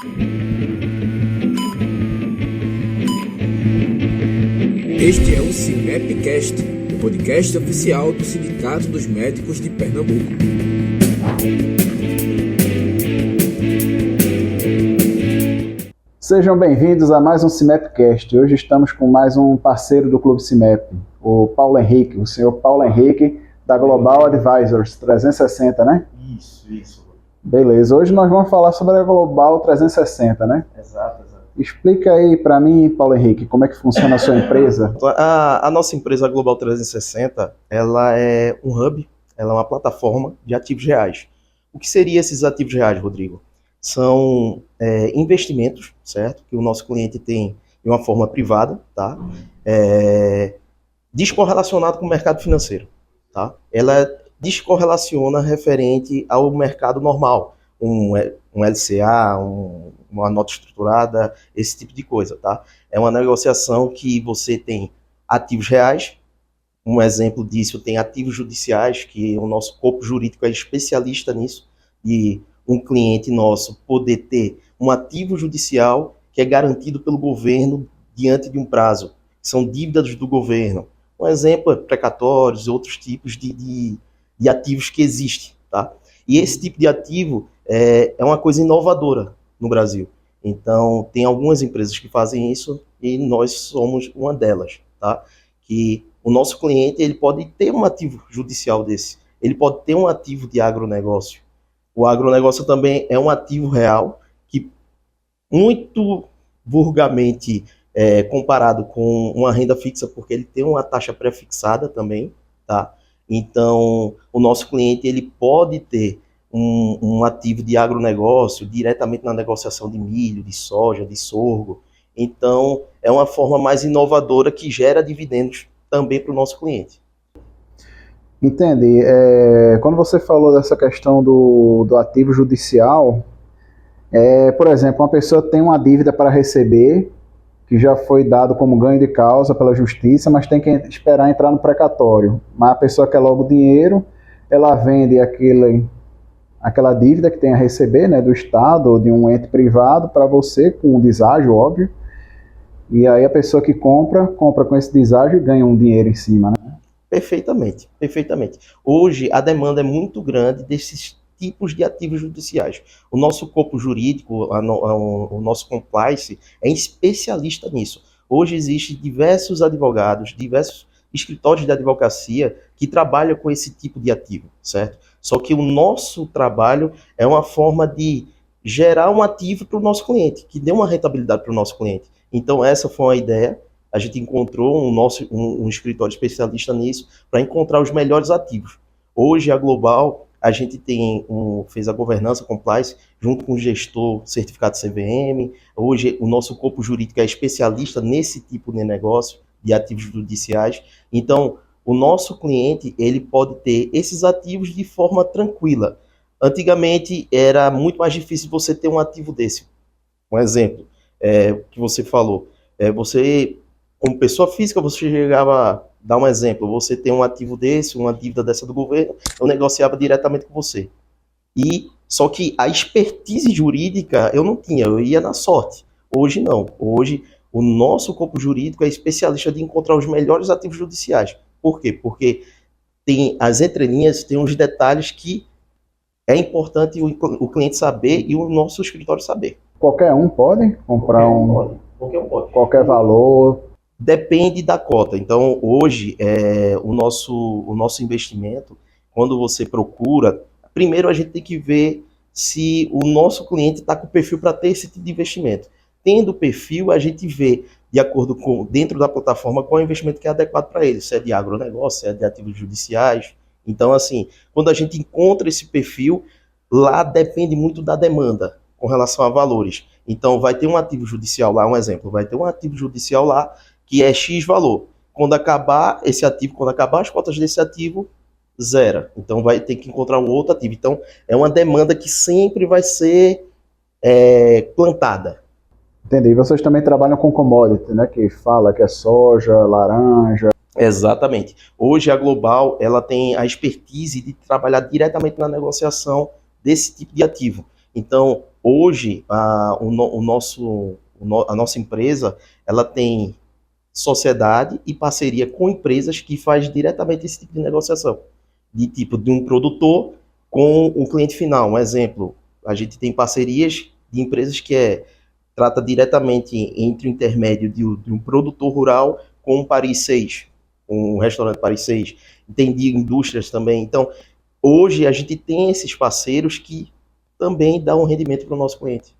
Este é o CIMEPcast, o podcast oficial do Sindicato dos Médicos de Pernambuco. Sejam bem-vindos a mais um CIMEPcast. Hoje estamos com mais um parceiro do Clube CIMEP, o Paulo Henrique, o senhor Paulo Henrique, da Global Advisors 360, né? Isso. Beleza, hoje nós vamos falar sobre a Global 360, né? Exato. Explica aí para mim, Paulo Henrique, como é que funciona a sua empresa? A nossa empresa, a Global 360, ela é um hub, ela é uma plataforma de ativos reais. O que seriam esses ativos reais, Rodrigo? São investimentos, certo? Que o nosso cliente tem de uma forma privada, tá? Descorrelacionado com o mercado financeiro, tá? Ela descorrelaciona referente ao mercado normal, um LCA, uma nota estruturada, esse tipo de coisa, tá? É uma negociação que você tem ativos reais, um exemplo disso tem ativos judiciais, que o nosso corpo jurídico é especialista nisso, e um cliente nosso poder ter um ativo judicial que é garantido pelo governo diante de um prazo, que são dívidas do governo. Um exemplo é precatórios, outros tipos de ativos que existem, tá? E esse tipo de ativo é uma coisa inovadora no Brasil. Então, tem algumas empresas que fazem isso e nós somos uma delas, tá? Que o nosso cliente, ele pode ter um ativo judicial desse, ele pode ter um ativo de agronegócio. O agronegócio também é um ativo real que, muito vulgarmente comparado com uma renda fixa, porque ele tem uma taxa pré-fixada também, tá? Então, o nosso cliente, ele pode ter um ativo de agronegócio diretamente na negociação de milho, de soja, de sorgo. Então, é uma forma mais inovadora que gera dividendos também para o nosso cliente. Entendi. Quando você falou dessa questão do ativo judicial, por exemplo, uma pessoa tem uma dívida para receber, que já foi dado como ganho de causa pela justiça, mas tem que esperar entrar no precatório. Mas a pessoa quer logo o dinheiro, ela vende aquela dívida que tem a receber, né, do Estado ou de um ente privado para você, com um deságio, óbvio. E aí a pessoa que compra com esse deságio e ganha um dinheiro em cima, né? Perfeitamente. Hoje a demanda é muito grande desses tipos de ativos judiciais. O nosso corpo jurídico, o nosso compliance é especialista nisso. Hoje existem diversos advogados, diversos escritórios de advocacia que trabalham com esse tipo de ativo, certo? Só que o nosso trabalho é uma forma de gerar um ativo para o nosso cliente, que dê uma rentabilidade para o nosso cliente. Então essa foi uma ideia. A gente encontrou um escritório especialista nisso para encontrar os melhores ativos. Hoje, a Global, a gente fez a governança compliance junto com o gestor certificado CVM. Hoje, o nosso corpo jurídico é especialista nesse tipo de negócio, de ativos judiciais. Então, o nosso cliente, ele pode ter esses ativos de forma tranquila. Antigamente, era muito mais difícil você ter um ativo desse. Um exemplo que você falou. Você, como pessoa física, você chegava, dar um exemplo, você tem um ativo desse, uma dívida dessa do governo, eu negociava diretamente com você. Só que a expertise jurídica eu não tinha, eu ia na sorte. Hoje não. Hoje o nosso corpo jurídico é especialista de encontrar os melhores ativos judiciais. Por quê? Porque tem as entrelinhas, tem uns detalhes que é importante o cliente saber e o nosso escritório saber. Qualquer um pode comprar Qualquer um pode. Qualquer valor. Depende da cota. Então, hoje, o nosso investimento, quando você procura, primeiro a gente tem que ver se o nosso cliente está com perfil para ter esse tipo de investimento. Tendo perfil, a gente vê, de acordo com, dentro da plataforma, qual é o investimento que é adequado para ele, se é de agronegócio, se é de ativos judiciais. Então, assim, quando a gente encontra esse perfil, lá depende muito da demanda com relação a valores. Então, vai ter um ativo judicial lá, um exemplo, vai ter um ativo judicial lá que é X valor. Quando acabar esse ativo, quando acabar as cotas desse ativo, zera. Então, vai ter que encontrar um outro ativo. Então, é uma demanda que sempre vai ser plantada. Entendi. E vocês também trabalham com commodity, né? Que fala que é soja, laranja. Exatamente. Hoje a Global, ela tem a expertise de trabalhar diretamente na negociação desse tipo de ativo. Então, Hoje, a nossa empresa, ela tem sociedade e parceria com empresas que faz diretamente esse tipo de negociação, de um produtor com um cliente final. Um exemplo, a gente tem parcerias de empresas que trata diretamente entre o intermédio de um produtor rural com um Paris 6, um restaurante Paris 6, tem de indústrias também. Então, hoje a gente tem esses parceiros que também dão um rendimento para o nosso cliente.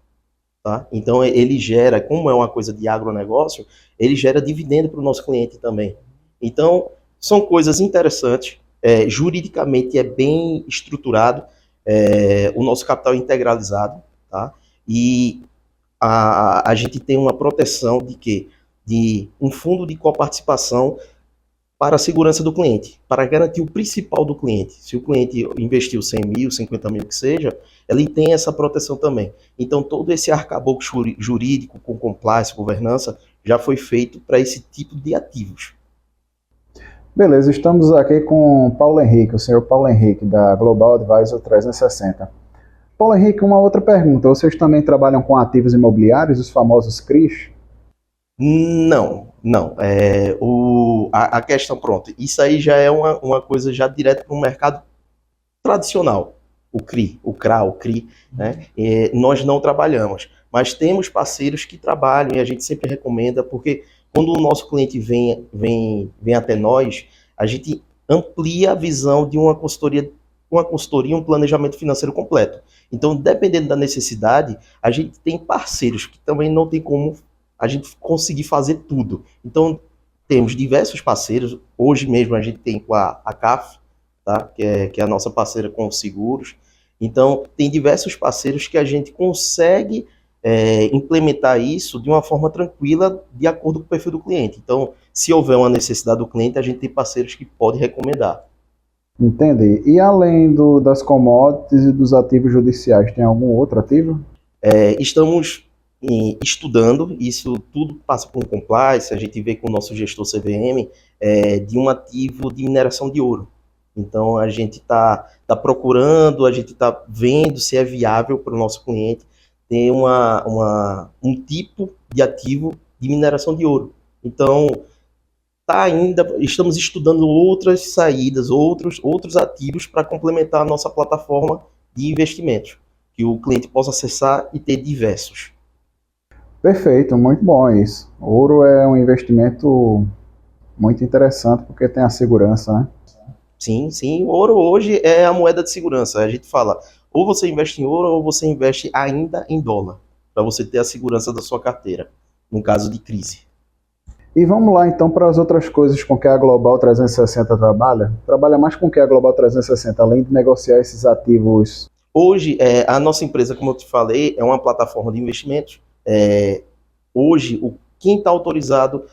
Tá? Então, ele gera, como é uma coisa de agronegócio, ele gera dividendo para o nosso cliente também. Então, são coisas interessantes. Juridicamente é bem estruturado, o nosso capital é integralizado, tá? E a gente tem uma proteção de quê? De um fundo de coparticipação para a segurança do cliente, para garantir o principal do cliente. Se o cliente investiu 100 mil, 50 mil que seja, ele tem essa proteção também. Então, todo esse arcabouço jurídico, com compliance, governança, já foi feito para esse tipo de ativos. Beleza, estamos aqui com Paulo Henrique, o senhor Paulo Henrique, da Global Advisor 360. Paulo Henrique, uma outra pergunta. Vocês também trabalham com ativos imobiliários, os famosos CRIs? Não, não. A questão, pronto, isso aí já é uma coisa já direto para o mercado tradicional, o CRI, o CRA, o CRI, né? Nós não trabalhamos, mas temos parceiros que trabalham e a gente sempre recomenda, porque quando o nosso cliente vem até nós, a gente amplia a visão de uma consultoria, um planejamento financeiro completo. Então, dependendo da necessidade, a gente tem parceiros que também não tem como a gente conseguir fazer tudo. Então, temos diversos parceiros. Hoje mesmo a gente tem com a CAF, tá? que é a nossa parceira com os seguros. Então, tem diversos parceiros que a gente consegue implementar isso de uma forma tranquila, de acordo com o perfil do cliente. Então, se houver uma necessidade do cliente, a gente tem parceiros que podem recomendar. Entendi. E além das commodities e dos ativos judiciais, tem algum outro ativo? Estamos estudando, isso tudo passa por um compliance, a gente vê com o nosso gestor CVM, de um ativo de mineração de ouro. Então, a gente está procurando, a gente está vendo se é viável para o nosso cliente ter um tipo de ativo de mineração de ouro. Então, estamos estudando outras saídas, outros ativos para complementar a nossa plataforma de investimentos, que o cliente possa acessar e ter diversos. Perfeito, muito bom isso. Ouro é um investimento muito interessante porque tem a segurança, né? Sim, sim. O ouro hoje é a moeda de segurança. A gente fala, ou você investe em ouro ou você investe ainda em dólar, para você ter a segurança da sua carteira, no caso de crise. E vamos lá então para as outras coisas com que a Global 360 trabalha. Trabalha mais com que a Global 360, além de negociar esses ativos. Hoje, a nossa empresa, como eu te falei, é uma plataforma de investimentos. Hoje, quem está autorizado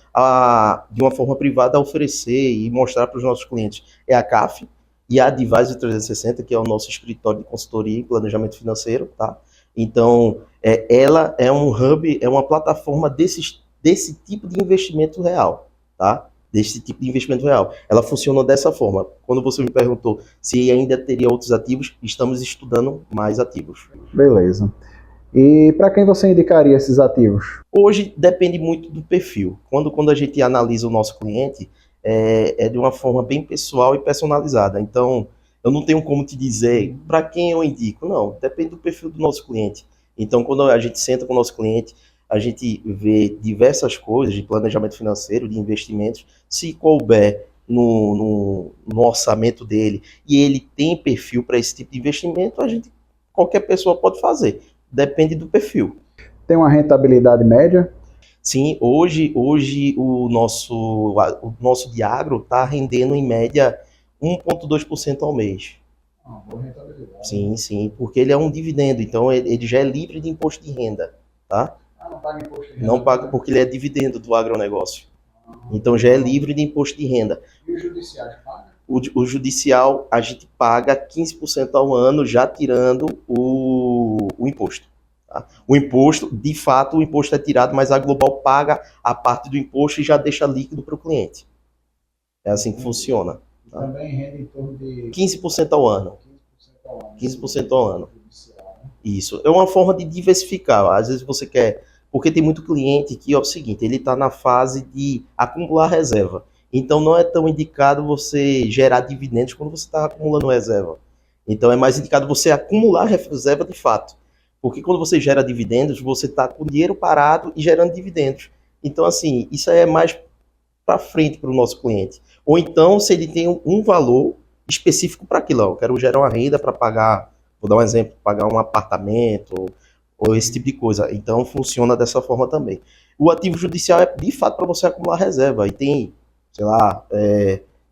de uma forma privada a oferecer e mostrar para os nossos clientes é a CAF e a Advisor 360, que é o nosso escritório de consultoria e planejamento financeiro, tá? Então, ela é um hub, é uma plataforma desse tipo de investimento real, tá? Desse tipo de investimento real. Ela funciona dessa forma. Quando você me perguntou se ainda teria outros ativos, estamos estudando mais ativos. Beleza. E para quem você indicaria esses ativos? Hoje depende muito do perfil. Quando a gente analisa o nosso cliente, é de uma forma bem pessoal e personalizada. Então, eu não tenho como te dizer para quem eu indico. Não, depende do perfil do nosso cliente. Então, quando a gente senta com o nosso cliente, a gente vê diversas coisas de planejamento financeiro, de investimentos, se couber no orçamento dele e ele tem perfil para esse tipo de investimento, qualquer pessoa pode fazer. Depende do perfil. Tem uma rentabilidade média? Sim, hoje o nosso de agro está rendendo em média 1,2% ao mês. Boa rentabilidade. Sim, porque ele é um dividendo, então ele já é livre de imposto de renda, tá? Não paga imposto de renda? Não paga porque ele é dividendo do agronegócio. Então já é livre de imposto de renda. E o judiciário paga? O judicial a gente paga 15% ao ano, já tirando o imposto. Tá? O imposto, de fato, o imposto é tirado, mas a Global paga a parte do imposto e já deixa líquido para o cliente. É assim que funciona. Tá? Também rende em torno de 15% ao ano. 15% ao ano. 15% ao ano. Isso. É uma forma de diversificar. Às vezes você quer. Porque tem muito cliente que é o seguinte: ele está na fase de acumular reserva. Então não é tão indicado você gerar dividendos quando você está acumulando reserva. Então é mais indicado você acumular reserva de fato. Porque quando você gera dividendos, você está com dinheiro parado e gerando dividendos. Então, assim, isso é mais para frente para o nosso cliente. Ou então, se ele tem um valor específico para aquilo, eu quero gerar uma renda para pagar, vou dar um exemplo, pagar um apartamento ou esse tipo de coisa. Então, funciona dessa forma também. O ativo judicial é de fato para você acumular reserva. E tem, sei lá,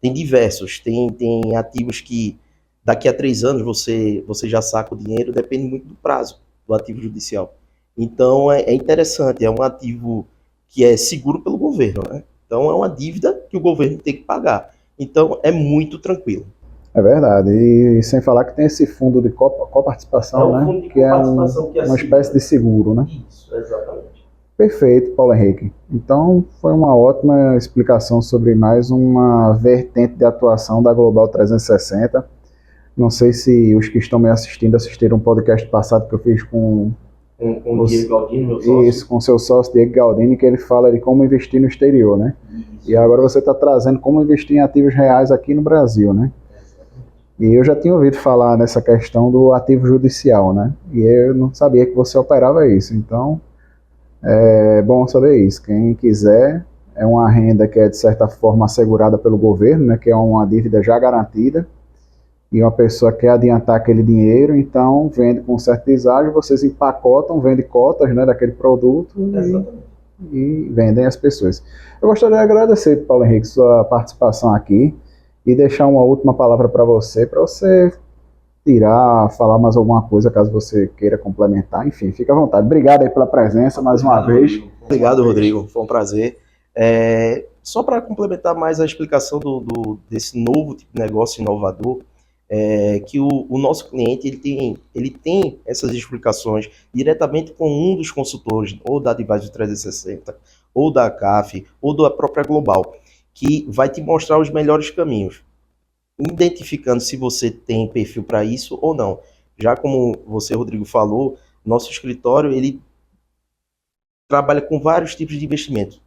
tem diversos. Tem ativos que daqui a 3 anos você já saca o dinheiro, depende muito do prazo do ativo judicial. Então, é interessante, é um ativo que é seguro pelo governo, né? Então, é uma dívida que o governo tem que pagar. Então, é muito tranquilo. É verdade. E sem falar que tem esse fundo de coparticipação, um né? fundo de Que é coparticipação que é uma espécie de seguro, né? Isso, exatamente. Perfeito, Paulo Henrique. Então, foi uma ótima explicação sobre mais uma vertente de atuação da Global 360. Não sei se os que estão me assistindo assistiram um podcast passado que eu fiz com o Diego Galdino, meu sócio. Isso, com seu sócio Diego Galdini, que ele fala de como investir no exterior, né? Isso. E agora você está trazendo como investir em ativos reais aqui no Brasil, né? E eu já tinha ouvido falar nessa questão do ativo judicial, né? E eu não sabia que você operava isso. Então, é bom saber isso. Quem quiser, é uma renda que é, de certa forma, assegurada pelo governo, né? Que é uma dívida já garantida. E uma pessoa quer adiantar aquele dinheiro, então vende com certo deságio, vocês empacotam, vendem cotas, né, daquele produto e vendem às pessoas. Eu gostaria de agradecer, Paulo Henrique, sua participação aqui e deixar uma última palavra para você tirar, falar mais alguma coisa, caso você queira complementar. Enfim, fica à vontade. Obrigado aí pela presença mais uma vez. Obrigado, Rodrigo. Foi um prazer. Só para complementar mais a explicação desse novo tipo de negócio inovador, que o nosso cliente ele tem essas explicações diretamente com um dos consultores, ou da Advisor 360, ou da CAF, ou da própria Global, que vai te mostrar os melhores caminhos, identificando se você tem perfil para isso ou não. Já como você, Rodrigo, falou, nosso escritório ele trabalha com vários tipos de investimento.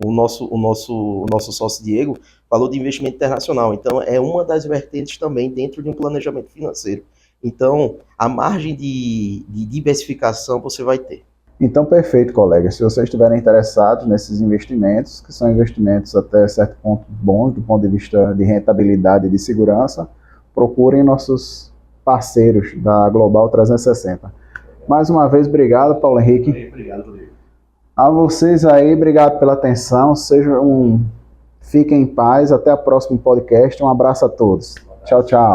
O nosso sócio Diego falou de investimento internacional, então é uma das vertentes também dentro de um planejamento financeiro. Então, a margem de diversificação você vai ter. Então, perfeito, colegas. Se vocês estiverem interessados nesses investimentos, que são investimentos até certo ponto bons, do ponto de vista de rentabilidade e de segurança, procurem nossos parceiros da Global 360. Mais uma vez, obrigado, Paulo Henrique. Obrigado, Rodrigo. A vocês aí, obrigado pela atenção. Fiquem em paz. Até o próximo podcast. Um abraço a todos. Tchau, tchau.